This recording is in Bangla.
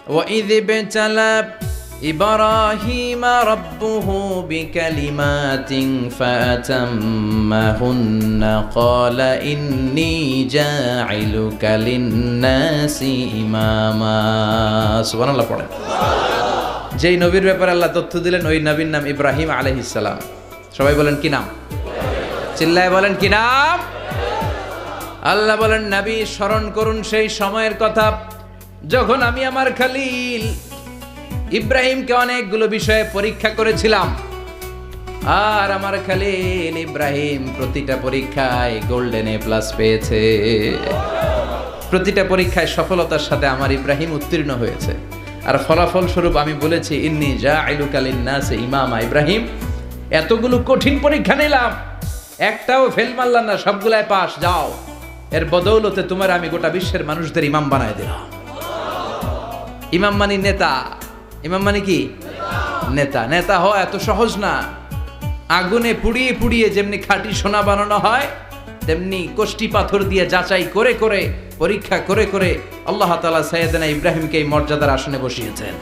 وَإِذِ ابْتَلَى إِبْرَاهِيمَ رَبُّهُ بِكَلِمَاتٍ فَأَتَمَّهُنَّ قَالَ إِنِّي جَاعِلُكَ لِلنَّاسِ إِمَامًا সুবহানাল্লাহ পড়েন। যেই নবীর ব্যাপারে আল্লাহ তথ্য দিলেন ওই নবীর নাম ইব্রাহিম আলাইহিস সালাম। সবাই বলেন কি নাম? চিল্লায় বলেন কি নাম? আল্লাহ বলেন নবী স্মরণ করুন সেই সময়ের কথা যখন আমি আমার খলিল ইব্রাহিমকে অনেকগুলো বিষয়ে পরীক্ষা করেছিলাম, আর আমার খলিল ইব্রাহিম প্রতিটা পরীক্ষায় গোল্ডেন এ প্লাস পেয়েছে। প্রতিটা পরীক্ষায় সফলতার সাথে আমার ইব্রাহিম উত্তীর্ণ হয়েছে। আর ফলাফল স্বরূপ আমি বলেছি ইন্নী জাইলুকা লিন্নাসি ইমামা। ইব্রাহিম, এতগুলো কঠিন পরীক্ষা নিলাম, একটাও ফেল মারলাম না, সবগুলায় পাস। যাও, এর বদৌলতে তোমার আমি গোটা বিশ্বের মানুষদের ইমাম বানায় দিলাম। ইমাম মানে নেতা। ইমাম মানে কি? নেতা। নেতা হওয়া এত সহজ না। আগুনে পুড়িয়ে পুড়িয়ে যেমনি খাঁটি সোনা বানানো হয়, তেমনি কষ্টি পাথর দিয়ে যাচাই করে করে পরীক্ষা করে করে আল্লাহ তাআলা সাইয়েদনা ইব্রাহিমকে এই মর্যাদার আসনে বসিয়েছেন।